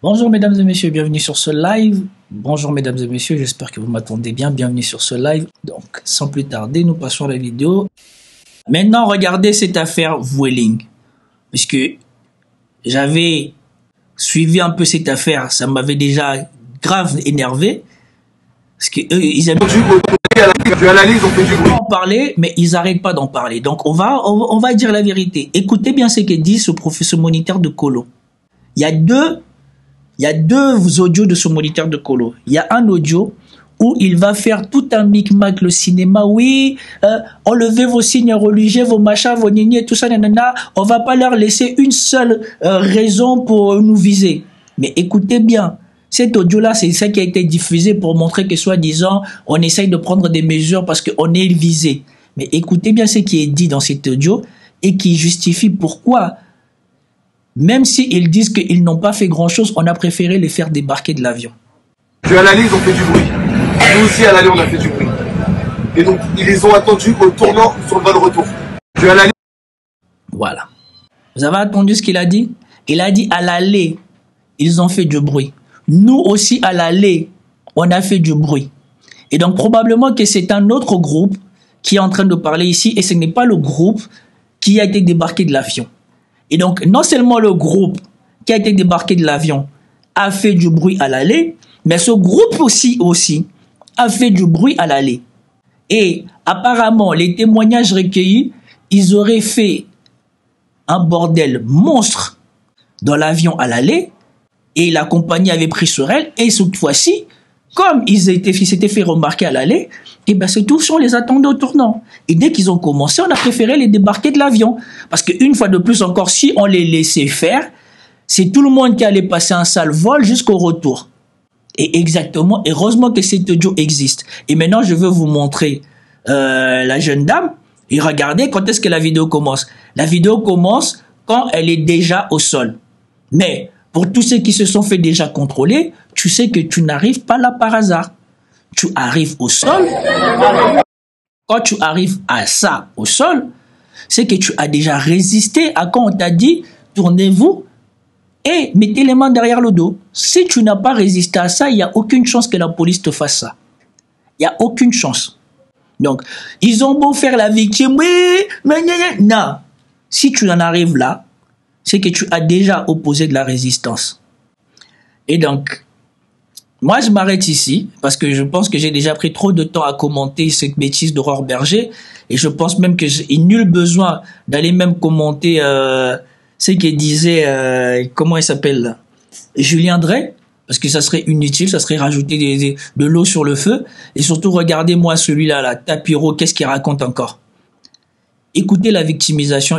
Bonjour mesdames et messieurs, bienvenue sur ce live. Bonjour mesdames et messieurs, j'espère que vous m'attendez bien. Bienvenue sur ce live. Donc, sans plus tarder, nous passons à la vidéo. Maintenant, regardez cette affaire Vueling. Puisque j'avais suivi un peu cette affaire, ça m'avait déjà grave énervé. Parce que eux, ils aiment en parler, mais ils n'arrêtent pas d'en parler. Donc, on va dire la vérité. Écoutez bien ce que dit ce professeur moniteur de Colo. Il y a deux audios de ce moniteur de Colo. Il y a un audio où il va faire tout un micmac, le cinéma. Oui, enlevez vos signes religieux, vos machins, vos nini et tout ça, nanana. On va pas leur laisser une seule raison pour nous viser. Mais écoutez bien. Cet audio-là, c'est ça qui a été diffusé pour montrer que, soi-disant, on essaye de prendre des mesures parce qu'on est visé. Mais écoutez bien ce qui est dit dans cet audio et qui justifie pourquoi, même s'ils disent qu'ils n'ont pas fait grand-chose, on a préféré les faire débarquer de l'avion. Puis à l'allée, ils ont fait du bruit. Nous aussi, à l'allée, on a fait du bruit. Et donc, ils les ont attendus au tournant sur le vol retour. Puis à l'allée... Voilà. Vous avez entendu ce qu'il a dit? Il a dit à l'allée, ils ont fait du bruit. Nous aussi, à l'aller, on a fait du bruit. Et donc, probablement que c'est un autre groupe qui est en train de parler ici, et ce n'est pas le groupe qui a été débarqué de l'avion. Et donc, non seulement le groupe qui a été débarqué de l'avion a fait du bruit à l'aller, mais ce groupe aussi a fait du bruit à l'aller. Et apparemment, les témoignages recueillis, ils auraient fait un bordel monstre dans l'avion à l'aller, et la compagnie avait pris sur elle, et cette fois-ci, comme ils s'étaient fait remarquer à l'aller, et ben c'est tout, on les attendait au tournant. Et dès qu'ils ont commencé, on a préféré les débarquer de l'avion. Parce qu'une fois de plus encore, si on les laissait faire, c'est tout le monde qui allait passer un sale vol jusqu'au retour. Et exactement, heureusement que cet audio existe. Et maintenant, je veux vous montrer la jeune dame. Et regardez quand est-ce que la vidéo commence. La vidéo commence quand elle est déjà au sol. Mais pour tous ceux qui se sont fait déjà contrôler, tu sais que tu n'arrives pas là par hasard. Tu arrives au sol. Quand tu arrives à ça, au sol, c'est que tu as déjà résisté à quand on t'a dit, tournez-vous et mettez les mains derrière le dos. Si tu n'as pas résisté à ça, il n'y a aucune chance que la police te fasse ça. Il n'y a aucune chance. Donc, ils ont beau faire la victime, oui, mais non. Si tu en arrives là, c'est que tu as déjà opposé de la résistance. Et donc, moi, je m'arrête ici, parce que je pense que j'ai déjà pris trop de temps à commenter cette bêtise d'Aurore Berger, et je pense même que j'ai nul besoin d'aller même commenter ce qu'il disait, comment il s'appelle là, Julien Drey, parce que ça serait inutile, ça serait rajouter de l'eau sur le feu, et surtout, regardez-moi celui-là, là, Tapiro, qu'est-ce qu'il raconte encore? Écoutez la victimisation.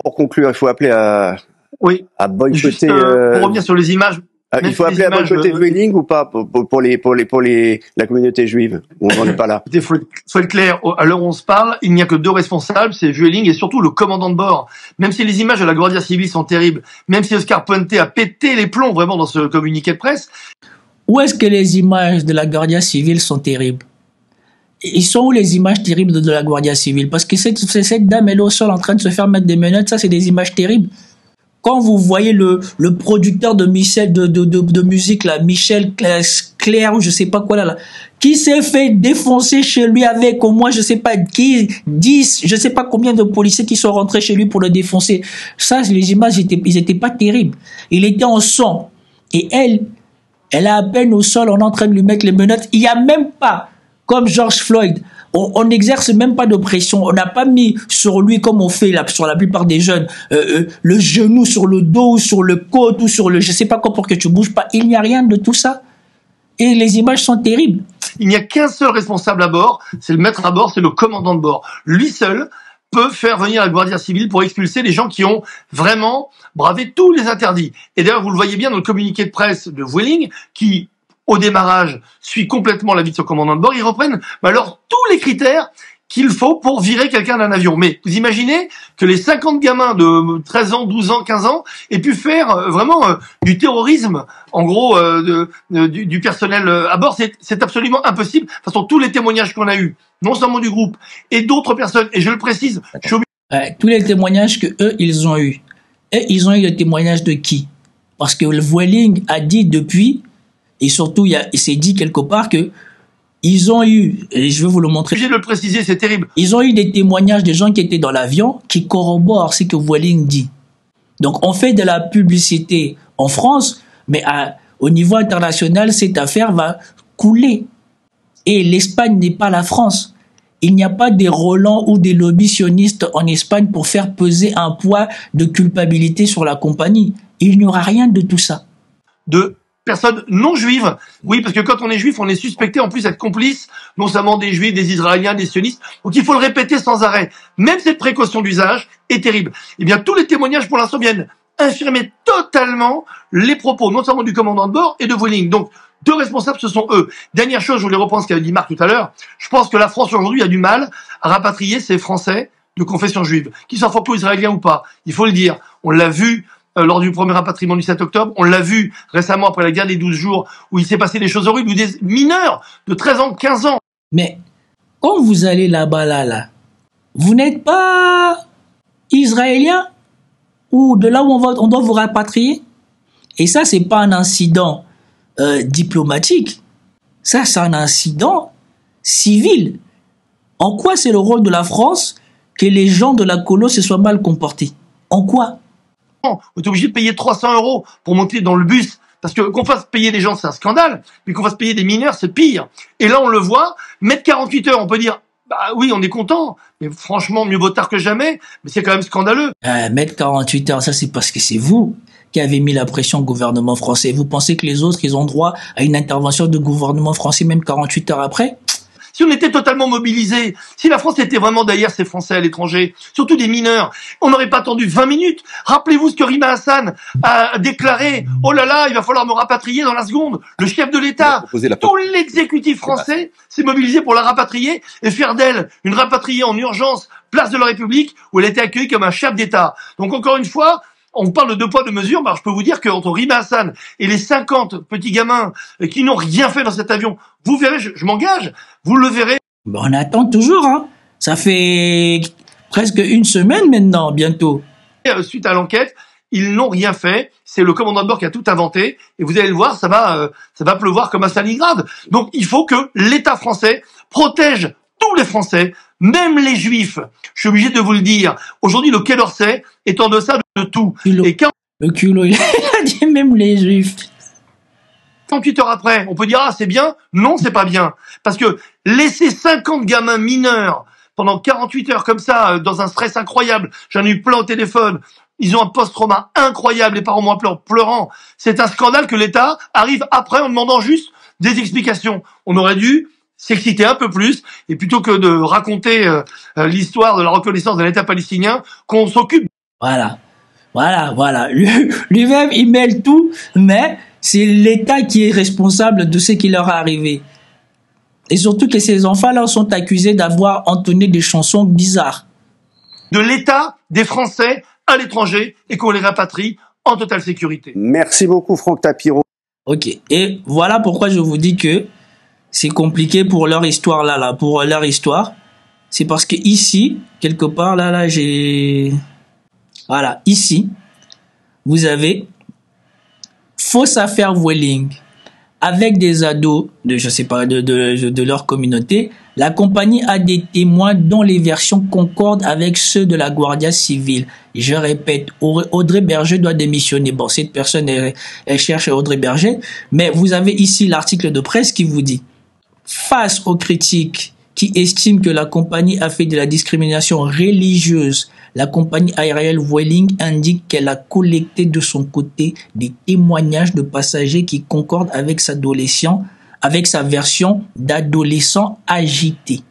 Pour conclure, il faut appeler à... Oui. À boycotter. Juste, pour revenir sur les images. Il faut appeler à boycotter Vueling ou pas pour la communauté juive? On n'en est pas là. Il faut être clair. À l'heure où on se parle, il n'y a que deux responsables, c'est Vueling et surtout le commandant de bord. Même si les images de la Guardia Civile sont terribles, même si Oscar Puente a pété les plombs vraiment dans ce communiqué de presse. Où est-ce que les images de la Guardia Civile sont terribles? Ils sont où les images terribles de la Guardia Civile? Parce que cette dame, elle est au sol en train de se faire mettre des menottes, ça c'est des images terribles. Quand vous voyez le producteur de musique là, Michel Claire ou je sais pas quoi là, qui s'est fait défoncer chez lui avec au moins je sais pas 10, je sais pas combien de policiers qui sont rentrés chez lui pour le défoncer. Ça, les images ils étaient pas terribles. Il était en sang et elle a à peine au sol, on est en train de lui mettre les menottes. Il y a même pas comme George Floyd. On n'exerce même pas de pression. On n'a pas mis sur lui, comme on fait là, sur la plupart des jeunes, le genou sur le dos, ou sur le côte, ou sur le je sais pas quoi pour que tu bouges pas. Il n'y a rien de tout ça. Et les images sont terribles. Il n'y a qu'un seul responsable à bord, c'est le maître à bord, c'est le commandant de bord. Lui seul peut faire venir la Guardia Civile pour expulser les gens qui ont vraiment bravé tous les interdits. Et d'ailleurs, vous le voyez bien dans le communiqué de presse de Vueling, qui au démarrage, suit complètement l'avis de son commandant de bord, ils reprennent alors tous les critères qu'il faut pour virer quelqu'un d'un avion. Mais vous imaginez que les 50 gamins de 13 ans, 12 ans, 15 ans aient pu faire vraiment du terrorisme, en gros, du personnel à bord. C'est absolument impossible. De toute façon, tous les témoignages qu'on a eus, non seulement du groupe, et d'autres personnes, et je le précise, tous les témoignages que eux, ils ont eus. Et ils ont eu le témoignage de qui? Parce que le Vueling a dit depuis, et surtout il s'est dit quelque part que ils ont eu, et je vais vous le montrer. Obligé de le préciser, c'est terrible. Ils ont eu des témoignages de gens qui étaient dans l'avion qui corroborent ce que Vueling dit. Donc on fait de la publicité en France, mais au niveau international, cette affaire va couler. Et l'Espagne n'est pas la France. Il n'y a pas des Roland ou des lobbies sionistes en Espagne pour faire peser un poids de culpabilité sur la compagnie. Il n'y aura rien de tout ça. De personnes non juives. Oui, parce que quand on est juif, on est suspecté en plus d'être complice, non seulement des juifs, des Israéliens, des sionistes. Donc il faut le répéter sans arrêt. Même cette précaution d'usage est terrible. Eh bien, tous les témoignages pour l'instant viennent infirmer totalement les propos, non seulement du commandant de bord et de Vueling. Donc, deux responsables, ce sont eux. Dernière chose, je voulais reprendre ce qu'avait dit Marc tout à l'heure. Je pense que la France aujourd'hui a du mal à rapatrier ces Français de confession juive, qu'ils soient franco-israéliens ou pas. Il faut le dire. On l'a vu lors du premier rapatriement du 7 octobre. On l'a vu récemment après la guerre des 12 jours où il s'est passé des choses horribles, où des mineurs de 13 ans, 15 ans. Mais quand vous allez là-bas, là, vous n'êtes pas israélien ou de là où on doit vous rapatrier. Et ça, c'est pas un incident diplomatique. Ça, c'est un incident civil. En quoi c'est le rôle de la France que les gens de la colo se soient mal comportés? En quoi? On est obligé de payer 300 € pour monter dans le bus. Parce que qu'on fasse payer des gens, c'est un scandale. Mais qu'on fasse payer des mineurs, c'est pire. Et là, on le voit, mettre 48 heures, on peut dire, bah oui, on est content. Mais franchement, mieux vaut tard que jamais. Mais c'est quand même scandaleux. Mettre 48 heures, ça c'est parce que c'est vous qui avez mis la pression au gouvernement français. Vous pensez que les autres, ils ont droit à une intervention du gouvernement français même 48 heures après? Si on était totalement mobilisés, si la France était vraiment derrière ces Français à l'étranger, surtout des mineurs, on n'aurait pas attendu 20 minutes. Rappelez-vous ce que Rima Hassan a déclaré. Oh là là, il va falloir me rapatrier dans la seconde. Le chef de l'État, tout l'exécutif français s'est mobilisé pour la rapatrier et faire d'elle une rapatriée en urgence, place de la République, où elle était accueillie comme un chef d'État. Donc encore une fois, on parle de deux poids, deux mesures. Bah, je peux vous dire qu'entre Rima Hassan et les 50 petits gamins qui n'ont rien fait dans cet avion, vous verrez, je m'engage, vous le verrez. Ben, on attend toujours, hein. Ça fait presque une semaine maintenant, bientôt. Suite à l'enquête, ils n'ont rien fait. C'est le commandant de bord qui a tout inventé. Et vous allez le voir, ça va pleuvoir comme à Stalingrad. Donc, il faut que l'État français protège tous les Français, même les Juifs. Je suis obligé de vous le dire. Aujourd'hui, le Quai d'Orsay est en deçà de tout. Le culot, il a dit même les Juifs. 48 heures après, on peut dire, ah, c'est bien. Non, c'est pas bien. Parce que laisser 50 gamins mineurs pendant 48 heures comme ça, dans un stress incroyable, j'en ai eu plein au téléphone, ils ont un post-trauma incroyable, les parents m'ont appelé en pleurant. C'est un scandale que l'État arrive après en demandant juste des explications. On aurait dû s'exciter un peu plus, et plutôt que de raconter l'histoire de la reconnaissance de l'État palestinien, qu'on s'occupe. Voilà. Lui-même, il mêle tout, mais c'est l'État qui est responsable de ce qui leur est arrivé. Et surtout que ces enfants-là sont accusés d'avoir entonné des chansons bizarres. De l'État des Français à l'étranger et qu'on les rapatrie en totale sécurité. Merci beaucoup, Franck Tapiro. Ok. Et voilà pourquoi je vous dis que c'est compliqué pour leur histoire pour leur histoire. C'est parce que ici, quelque part, voilà, ici, vous avez fausse affaire Vueling avec des ados de leur communauté. La compagnie a des témoins dont les versions concordent avec ceux de la Guardia Civile. Je répète, Audrey Berger doit démissionner. Bon, cette personne, elle cherche Audrey Berger, mais vous avez ici l'article de presse qui vous dit: face aux critiques qui estiment que la compagnie a fait de la discrimination religieuse, la compagnie aérienne Vueling indique qu'elle a collecté de son côté des témoignages de passagers qui concordent avec sa version d'adolescent agité.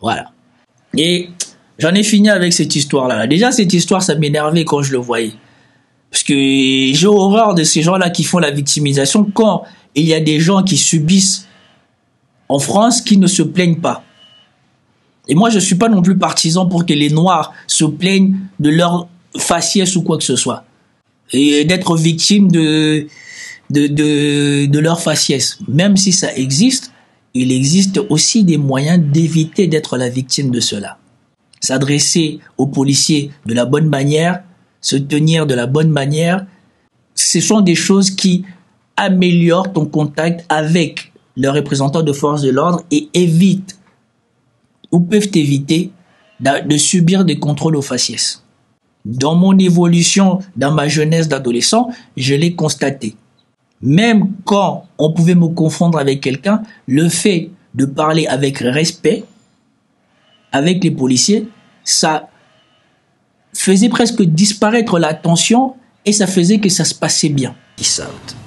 Voilà. Et j'en ai fini avec cette histoire-là. Déjà, cette histoire, ça m'énervait quand je le voyais. Parce que j'ai horreur de ces gens-là qui font la victimisation quand il y a des gens qui subissent en France qui ne se plaignent pas. Et moi, je suis pas non plus partisan pour que les Noirs se plaignent de leur faciès ou quoi que ce soit. Et d'être victime de leur faciès. Même si ça existe, il existe aussi des moyens d'éviter d'être la victime de cela. S'adresser aux policiers de la bonne manière, se tenir de la bonne manière, ce sont des choses qui améliorent ton contact avec le représentant de force de l'ordre et évitent ou peuvent éviter de subir des contrôles aux faciès. Dans mon évolution, dans ma jeunesse d'adolescent, je l'ai constaté. Même quand on pouvait me confondre avec quelqu'un, le fait de parler avec respect avec les policiers, ça faisait presque disparaître la tension et ça faisait que ça se passait bien. Peace out.